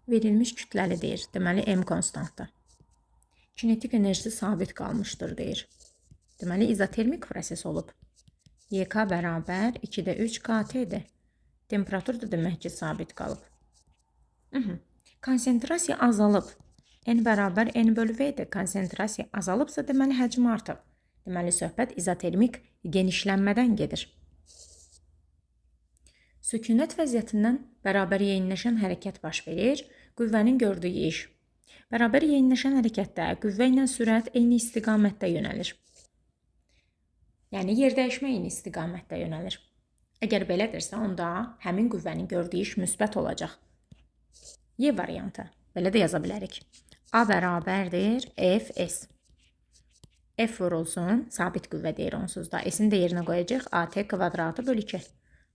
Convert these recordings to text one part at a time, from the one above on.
Verilmiş kütləli deyir. Deməli, M konstantdır. Kinetik enerjisi sabit qalmışdır deyir. Deməli, izotermik proses olub. YK bərabər 2-də 3 KT-dir. Temperatur da demək ki, sabit qalıb. Konsentrasiya azalıb. N bərabər N bölü V-dir. Konsentrasiya azalıbsa, deməli, həcm artıb. Deməli, söhbət izotermik genişlənmədən gedir. Sükunət vəziyyətindən bərabər yeyinləşən hərəkət baş verir. Qüvvənin gördüyü iş. Bərabər yeyinləşən hərəkətdə qüvvə ilə sürət eyni istiqamətdə yönəlir. Yəni, yer dəyişmə eyni istiqamətdə yönəlir. Əgər belədirsə, onda həmin qüvvənin gördüyü iş müsbət olacaq. Y variantı. Belə də yaza bilərik. A bərabərdir Fs. F vurulsun, sabit qüvvə deyir onsuz da. S-in də yerinə qoyacaq AT kvadratı bölü 2.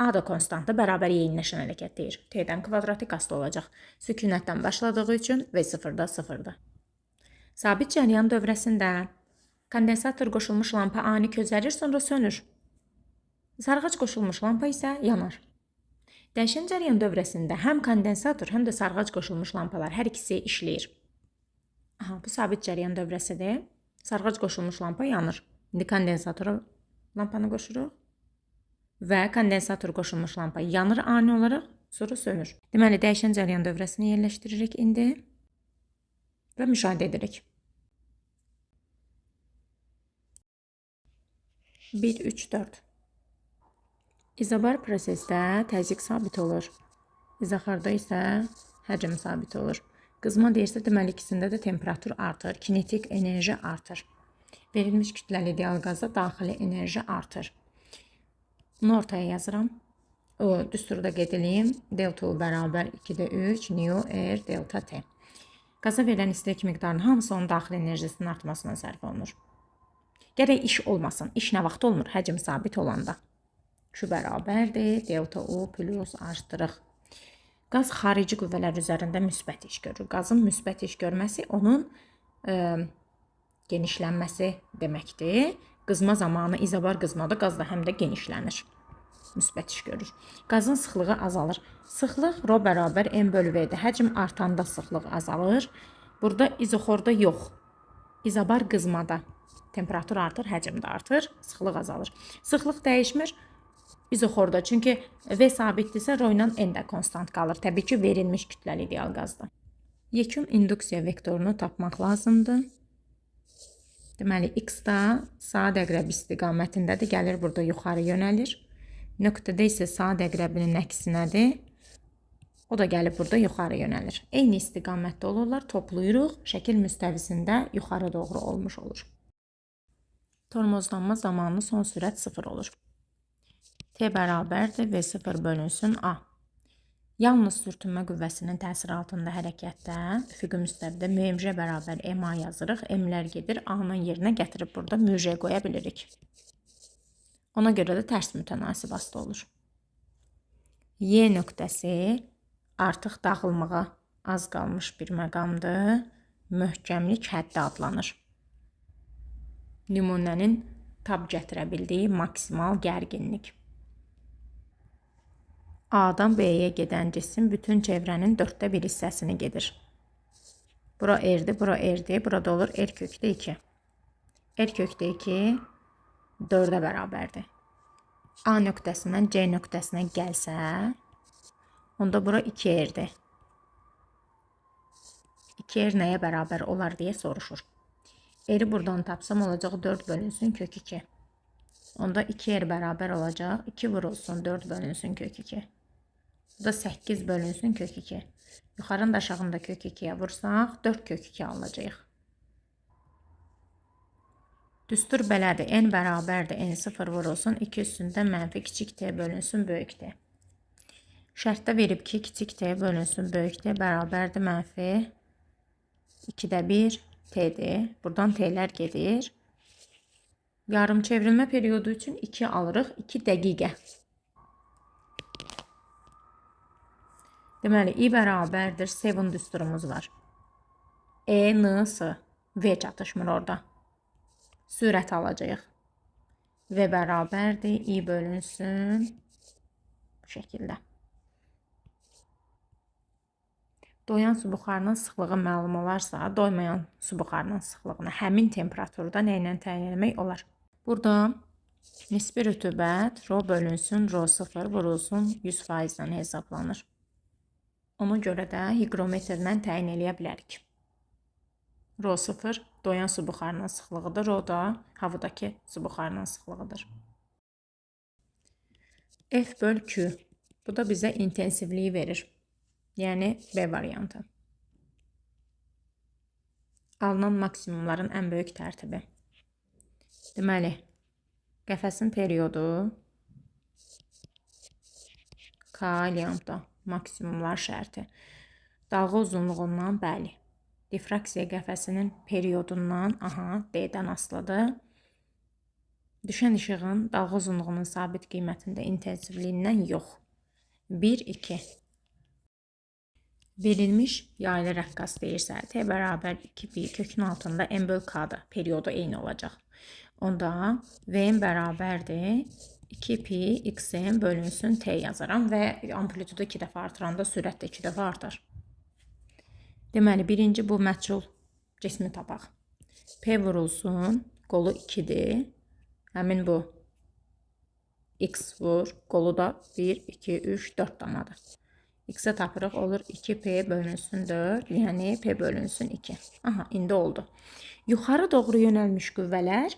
A da konstantı bərabər yeyinləşən hərəkət deyir. T-dən kvadratik asılı olacaq. Sükunətdən başladığı üçün V0-da 0-dır. Sabit cəryan dövrəsində kondensator qoşulmuş lampa ani közərir, sonra sönür. Sarğac qoşulmuş lampa isə yanar. Dəyişən cəryan dövrəsində həm kondensator, həm də sarğac qoşulmuş lampalar hər ikisi işləyir. Bu sabit cəryan dövrəsidir. Sarğac qoşulmuş lampa yanır. İndi kondensatora lampanı qoşuruq. Və kondensator qoşulmuş lampa yanır ani olaraq, sonra sönür. Deməli, dəyişən cəryan dövrəsini yerləşdiririk indi və müşahidə edirik. 1, 3, 4. İzobar prosesdə təzyiq sabit olur. İzoxorda isə həcm sabit olur. Qızma deyirsə, deməli, ikisində də temperatur artır, kinetik enerji artır. Verilmiş kütləli ideal qazda daxili enerji artır. Bunu ortaya yazıram. Düsturda qeyd edeyim. Delta U bərabər 2-də 3 nu R delta T. Qaza verilən istilik miqdarının hamısı onun daxili enerjisinin artmasına sərf olunur. Gərək iş olmasın. İş nə vaxt olmur? Həcm sabit olanda. Q bərabərdir. Delta U plus artırıq. Qaz xarici qüvvələr üzərində müsbət iş görür. Qazın müsbət iş görməsi onun genişlənməsi deməkdir. Qızma zamanı izobar qızmada qaz da həm də genişlənir. Müsbət iş görür. Qazın sıxlığı azalır. Sıxlıq ρ bərabər M bölü V-dir. Həcm artanda sıxlıq azalır. Burada izoxorda yox. İzobar qızmada temperatur artır, həcm də artır, sıxlıq azalır. Sıxlıq dəyişmir izoxorda. Çünki V sabitdirsə, ρ ilə N də konstant qalır. Təbii ki, verilmiş kütləli ideal qazda. Yekun induksiya vektorunu tapmaq lazımdır. Deməli, X da saat əqrəbi istiqamətindədir. Gəlir burada yuxarı yönəlir. Nöqtədə isə saat əqrəbinin əksinədir. O da gəlib burada yuxarı yönəlir. Eyni istiqamətdə olurlar. Toplayırıq. Şəkil müstəvisində yuxarı doğru olmuş olur. Tormozlanma zamanı son sürət 0 olur. T bərabərdir V0 bölünsün A. Yalnız sürtünmə qüvvəsinin təsiri altında hərəkətdə üfüqi müstəvidə MJ bərabər MA yazırıq. M-lər gedir, A-nın yerinə gətirib burada MJ qoya bilirik. Ona görə də tərs mütənasib asılı olur. Y nöqtəsi artıq dağılmağa az qalmış bir məqamdır. Möhkəmlik həddi adlanır. Nümunənin tab gətirə bildiyi maksimal gərginlik. A-dan B-yə gedən cisim bütün çevrənin 1/4 hissəsini gedir. Bura R-dir, bura R-dir. Burada olur R kökdə 2. R kökdə 2 4-ə bərabərdir. A nöqtəsindən C nöqtəsinə gəlsə, onda bura 2R-dir. 2R nəyə bərabər olar deyə soruşur. R-i buradan tapsam olacaq 4 bölünsün kök 2. Onda 2R bərabər olacaq. 2 vurulsun 4 bölünsün kök 2. Bu da 8 bölünsün kök 2. Yuxarını da aşağını da kök 2-yə vursaq 4 kök 2 alacağıq. Düstur belədir. N bərabərdir. N0 vurulsun 2 üstündə mənfi kiçik T bölünsün böyük T. Şərtdə verib ki, kiçik T bölünsün böyük T bərabərdir mənfi 2-də 1 T'dir. Buradan T'lər gedir. Yarım çevrilmə periodu üçün 2 alırıq. 2 dəqiqə. Deməli, I bərabərdir 7 düsturumuz var. E, N, S. V çatışmır orada. Sürət alacağıq. V bərabərdir I bölünsün bu şəkildə. doyan su buxarının sıxlığı məlum olarsa, doymayan su buxarının sıxlığını həmin temperaturda nə ilə təyin etmək olar? Burada nisbi rütubət rho bölünsün rho 0 vurulsun 100% hesablanır. Ona görə də higrometrlə təyin eləyə bilərik. Rho 0 doyan su buxarının sıxlığıdır, rho da havadakı su buxarının sıxlığıdır. F böl Q. Bu da bizə intensivliyi verir. Yəni B variantı. Alınan maksimumların ən böyük tərtibi. Deməli, qəfəsin periodu K lambda maksimumlar şərti. Dalğa uzunluğundan bəli. Difraksiya qəfəsinin periodundan, D-dən asılıdır. Düşən işığın dalğa uzunluğunun sabit qiymətində intensivliyindən yox. 1, 2. Verilmiş yaylı rəqqas deyirsə, T bərabər 2pi kökün altında M böl K-da periodu eyni olacaq. Onda Vm bərabərdir 2pi xm bölünsün T yazaram və amplitudu 2 dəfə artıranda sürət də 2 dəfə artar. Deməli, birinci bu məchul cismi tapaq. P vurulsun, qolu 2-dir. Həmin bu x vur, qolu da 1, 2, 3, 4 danadır. X-ə tapırıq, olur 2P bölünsün 4, yəni P bölünsün 2. İndi oldu. Yuxarı doğru yönəlmiş qüvvələr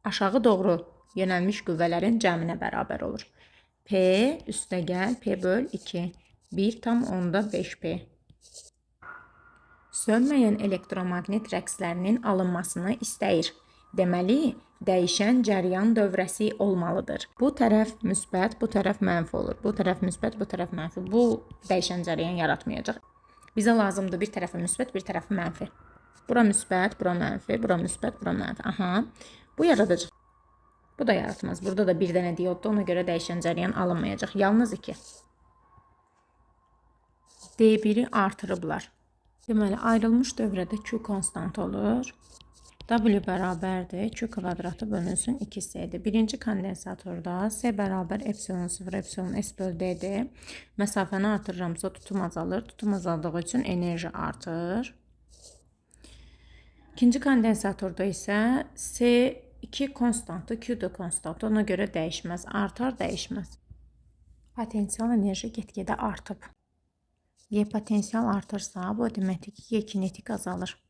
aşağı doğru yönəlmiş qüvvələrin cəminə bərabər olur. P üstəgəl P böl 2, 1/5P. Sönməyən elektromaqnet rəqslərinin alınmasını istəyir. Deməli, dəyişən cəryan dövrəsi olmalıdır. Bu tərəf müsbət, bu tərəf mənfi olur. Bu tərəf müsbət, bu tərəf mənfi. Bu dəyişən cəryan yaratmayacaq. Bizə lazımdır bir tərəfi müsbət, bir tərəfi mənfi. Bura müsbət, bura mənfi, bura müsbət, bura mənfi. Bu yaradacaq. Bu da yaratmaz. Burada da bir dənə dioddur, ona görə dəyişən cəryan alınmayacaq. Yalnız 2. D1-i artırıblar. Deməli, ayrılmış dövrədə Q konstant olur. W bərabərdir, Q kvadratı bölünsün 2S-dir. Birinci kondensatorda S bərabər epsilon 0, epsilon S böl D-dir. Məsafəni artırıramsa tutum azalır. Tutum azaldığı üçün enerji artır. İkinci kondensatorda isə S2 konstantı, Q da konstantı. Ona görə dəyişməz. Artar, dəyişməz. Potensial enerji get-gedə artıb. Y potensial artırsa, bu deməkdir ki, Y kinetik azalır.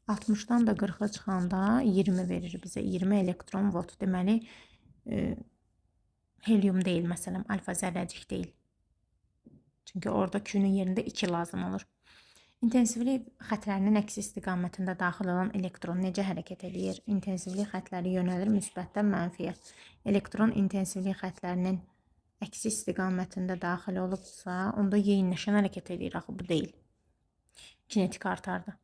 60-dan da 40-a çıxanda 20 verir bizə. 20 elektron volt. Deməli, helium deyil, məsələn, alfa zərrəcik deyil. Çünki orada Q-nun yerində 2 lazım olur. İntensivlik xətlərinin əksi istiqamətində daxil olan elektron necə hərəkət edir? İntensivlik xətləri yönəlir müsbətdən mənfiyə. Elektron intensivlik xətlərinin əksi istiqamətində daxil olubsa, onda yeyinləşən hərəkət edir. Axı, bu deyil. Kinetik artardı.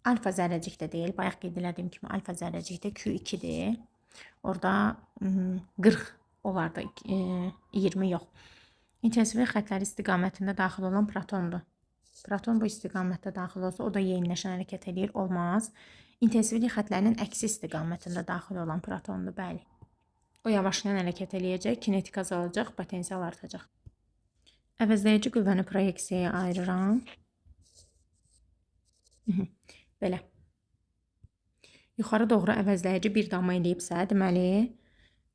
Alfa zərrəcikdə deyil. Bayaq qeyd elədiyim kimi alfa zərrəcikdə Q2-dir. Orada 40 olardı, 20 yox. İntensivlik xətləri istiqamətində daxil olan protondur. Proton bu istiqamətdə daxil olsa, o da yeyinləşən hərəkət edir. Olmaz. İntensivlik xətlərinin əksi istiqamətində daxil olan protondur. Bəli. O yavaşlayan hərəkət eləyəcək, kinetik azalacaq, potensial artacaq. Əvəzləyici qüvvəni proyeksiyaya ayırıram. Belə. Yuxarı doğru əvəzləyici bir dama eləyibsə, deməli,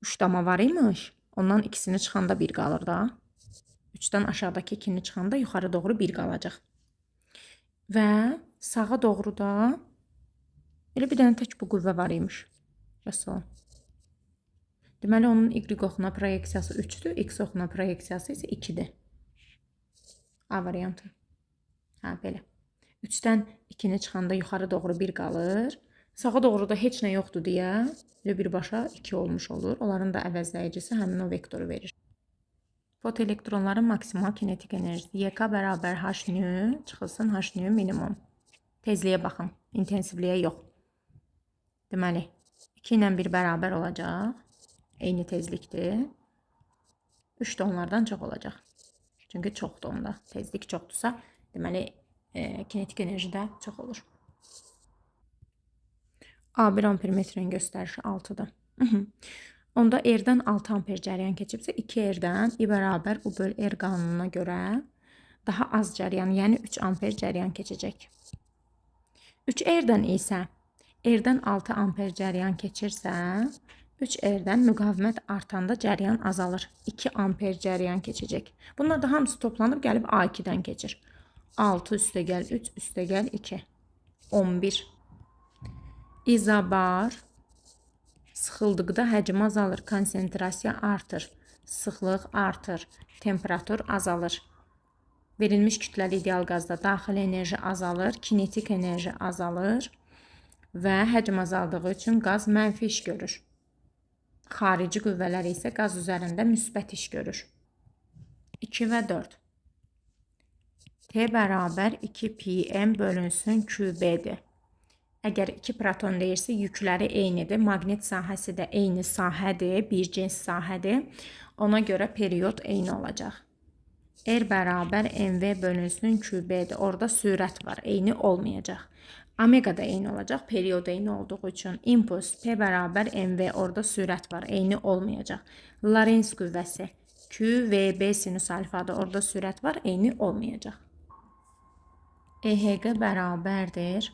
3 dama var imiş. Ondan ikisini çıxanda 1 qalır da. 3-dən aşağıdakı 2-ni çıxanda yuxarı doğru 1 qalacaq. Və sağa doğru da elə bir dənə tək bu qüvvə var imiş. Vəssalam. Deməli, onun Y oxuna proyeksiyası 3-dür, X oxuna proyeksiyası isə 2-dir. A variantı. Belə. 3-dən 2-ni çıxanda yuxarı doğru 1 qalır. Sağa doğru da heç nə yoxdur deyə birbaşa 2 olmuş olur. Onların da əvəzləyicisi həmin o vektoru verir. Fotoelektronların maksimal kinetik enerjisi YK bərabər H-nü çıxılsın H-nü minimum. Tezliyə baxın, intensivliyə yox. Deməli, 2 ilə 1 bərabər olacaq. Eyni tezlikdir. 3 də onlardan çox olacaq. Çünki çoxdur onda. Tezlik çoxdursa, deməli, kinetik enerji də çox olur. A1 ampermetrin göstərişi 6-dır. Onda R-dən 6 amper cəryan keçibsə, 2R-dən I bərabər U böl R qanununa görə daha az cəryan, yəni 3 amper cəryan keçəcək. 3R-dən isə R-dən 6 amper cəryan keçirsə, 3R-dən müqavimət artanda cəryan azalır. 2 amper cəryan keçəcək. Bunlar da hamısı toplanıb gəlib A2-dən keçir. 6 üstəgəl 3 üstəgəl 2. 11. İzobar sıxıldıqda həcm azalır, konsentrasiya artır, sıxlıq artır, temperatur azalır. Verilmiş kütləli ideal qazda daxili enerji azalır, kinetik enerji azalır və həcm azaldığı üçün qaz mənfi iş görür. Xarici qüvvələr isə qaz üzərində müsbət iş görür. 2 və 4. T bərabər 2 pm bölünsün QB-dir. Əgər 2 proton deyirsə, yükləri eynidir, maqnit sahəsi də eyni sahədir, bir cins sahədir. Ona görə periyod eyni olacaq. R bərabər MV bölünsün QB-dir. Orada sürət var, eyni olmayacaq. Omega da eyni olacaq, periyod eyni olduğu üçün. Impuls P bərabər MV, orada sürət var, eyni olmayacaq. Lorentz qüvvəsi QVB sinus alfadır, orada sürət var, eyni olmayacaq. EHQ bərabərdir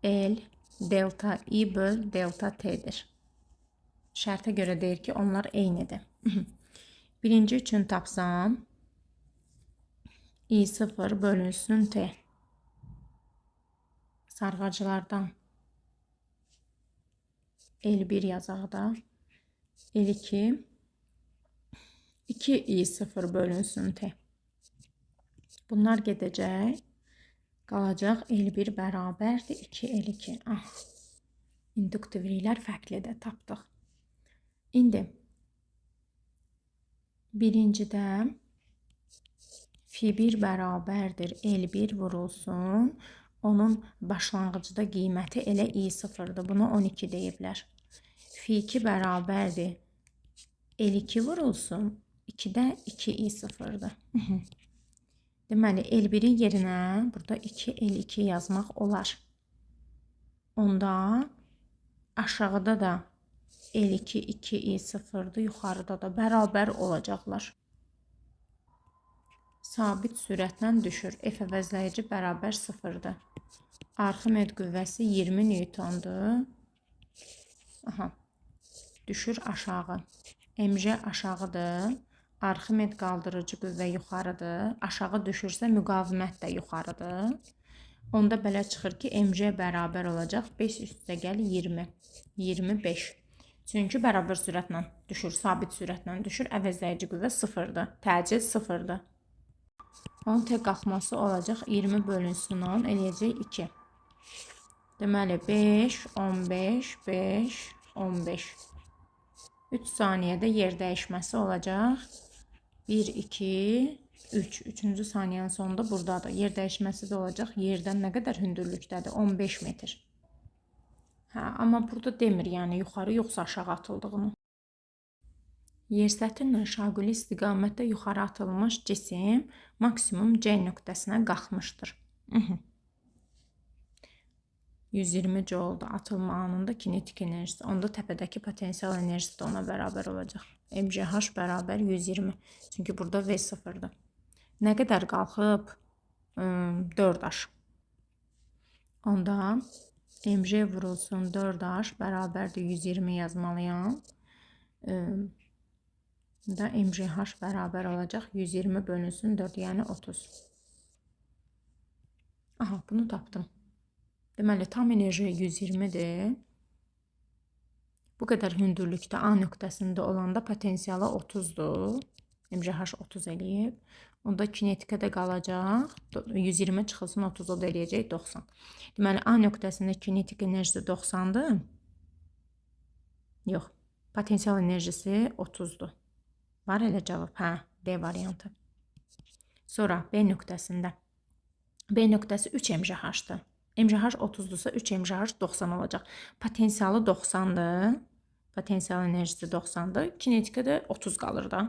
L delta I böl delta T'dir. Şərtə görə deyir ki, onlar eynidir. Birinci üçün tapsam, I0 bölünsün T. Sarğacılardan L1 yazaq da, L2, 2I0 bölünsün T. Bunlar gedəcək. Qalacaq L1 bərabərdir 2L2. İnduktivliklər fərqlidir, tapdıq. İndi birincidə F1 bərabərdir L1 vurulsun. Onun başlanğıcda qiyməti elə I0'dır. Buna 12 deyiblər. F2 bərabərdir L2 vurulsun. 2-də 2I0'dır. Deməli, L1'in yerinə burada 2L2 yazmaq olar. Onda aşağıda da L2 2I0'dır, yuxarıda da bərabər olacaqlar. Sabit sürətlə düşür. F əvəzləyici bərabər 0'dır. Arximed qüvvəsi 20 Newtondur. Düşür aşağı. MJ aşağıdır. Arximed qaldırıcı qüvvə yuxarıdır. Aşağı düşürsə müqavimət də yuxarıdır. Onda belə çıxır ki, MJ bərabər olacaq 5 üstəgəl 20. 25. Çünki bərabər sürətlə düşür, sabit sürətlə düşür. Əvəzləyici qüvvə 0'dır. Təcil 0'dır. Onun tek qalxması olacaq 20 bölünsün 10 eləyəcək 2. Deməli 5, 15, 5, 15. 3 saniyədə yer dəyişməsi olacaq. 1, 2, 3. 3-cü saniyənin sonunda buradadır. Yer dəyişməsi də olacaq. Yerdən nə qədər hündürlükdədir? 15 metr. Amma burada demir, yəni yuxarı yoxsa aşağı atıldığını. Yer səthindən şaquli istiqamətdə yuxarı atılmış cisim maksimum C nöqtəsinə qalxmışdır. 120 joule atılma anında kinetik enerjisi. Onda təpədəki potensial enerjisi də ona bərabər olacaq. MGH bərabər 120. Çünki burada V sıfırdır. Nə qədər qalxıb? 4H. Onda MG vurulsun 4H bərabərdir 120 yazmalıyam. Da MGH bərabər olacaq 120 bölünsün 4, yəni 30. Bunu tapdım. Deməli, tam enerji 120'dir. Bu qədər hündürlükdə A nöqtəsində olanda potensialı 30'dur. MGH 30 eləyib. Onda kinetikə də qalacaq. 120 çıxılsın 30, o da eləyəcək 90. Deməli, A nöqtəsində kinetik enerjisi 90'dır. Yox, potensial enerjisi 30'dur. Var elə cavab? D variantı. Sonra B nöqtəsində. B nöqtəsi 3 MGH-dır. MGH 30'dursa 3 MGH 90 olacaq. Potensialı 90'dır. Potensial enerjisi 90'dır. Kinetikə də 30 qalır da.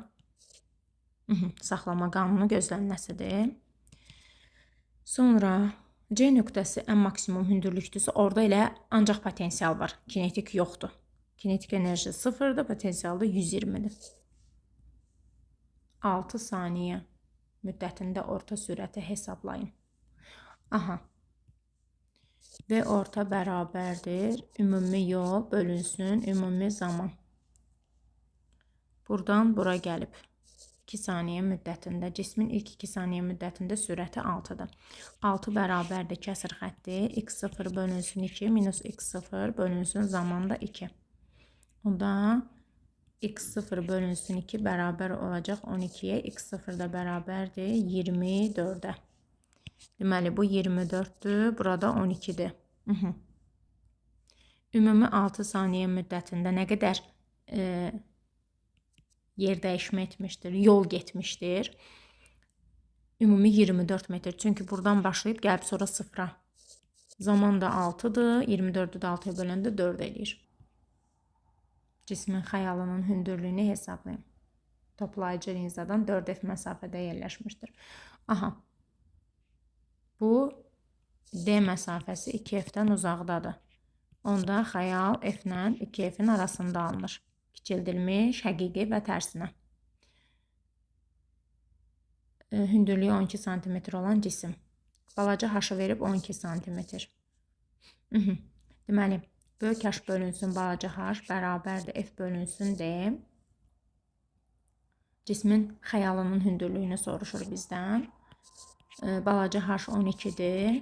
Saxlama qanunu gözləniləsidir. Sonra C nöqtəsi ən maksimum hündürlükdürsə, orada elə ancaq potensial var. Kinetik yoxdur. Kinetik enerji 0'dır, potensial da 120'dir. 6 saniyə müddətində orta sürəti hesablayın. Aha. V orta bərabərdir. Ümumi yol bölünsün ümumi zaman. Buradan bura gəlib. 2 saniyə müddətində, cismin ilk 2 saniyə müddətində sürəti 6-dır. 6 bərabərdir kəsir xətti. X0 bölünsün 2 minus X0 bölünsün zamanda 2. Onda X0 bölünsün 2 bərabər olacaq 12-yə. X0 da bərabərdir 24-ə. Deməli, bu 24-dür, burada 12-dir. Ümumi 6 saniyə müddətində nə qədər yer dəyişmə etmişdir, yol getmişdir. Ümumi 24 metr. Çünki buradan başlayıb gəlib sonra 0-a. Zaman da 6-dır. 24-ü də 6-ya böləndə 4 eləyir. Cismin xəyalının hündürlüyünü hesablayın. Toplayıcı linzadan 4F məsafədə yerləşmişdir. Aha. Bu D məsafəsi 2F-dən uzaqdadır. Onda xəyal F-lə 2F-in arasında alınır. Kiçildilmiş, həqiqi və tərsinə. Hündürlüyü 12 cm olan cisim. Balaca haşı verib 12 cm. Deməli, böyük H bölünsün balaca H bərabərdir F bölünsün D. Cismin xəyalının hündürlüyünü soruşur bizdən. Balaca H 12-dir.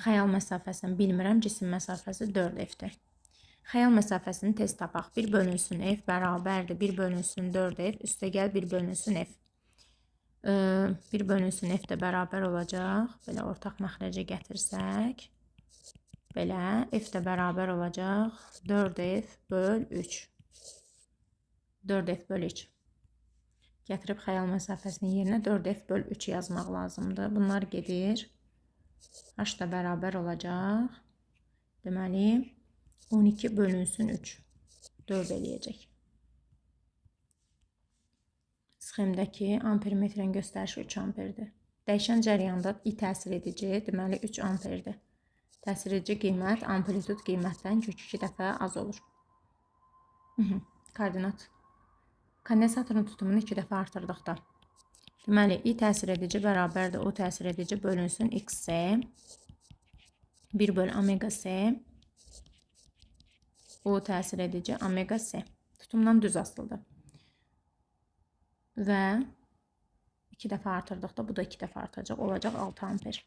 Xəyal məsafəsini bilmirəm, cisim məsafəsi 4F-dir. Xəyal məsafəsini tez tapaq. 1 bölünsün F bərabərdir 1 bölünsün 4F üstəgəl 1 bölünsün F. 1 bölünsün F də bərabər olacaq. Belə ortaq məxrəcə gətirsək. Belə F də bərabər olacaq 4F böl 3. 4F böl 3. Gətirib xəyal məsafəsinin yerinə 4F böl 3 yazmaq lazımdır. Bunlar gedir. H da bərabər olacaq. Deməli, 12 bölünsün 3. 4 eləyəcək. Sxemdəki ampermetrin göstərişi 3 amperdir. Dəyişən cərəyanda I təsir edici, deməli 3 amperdir. Təsir edici qiymət amplitud qiymətdən 2 dəfə az olur. Koordinat. Kondensatorun tutumunu 2 dəfə artırdıqda. Deməli, I təsir edici bərabərdir O təsir edici bölünsün XC. 1 böl omega C. O təsir edici omega C. Tutumdan düz asılıdır. Və 2 dəfə artırdıqda bu da 2 dəfə artacaq. Olacaq 6 amper.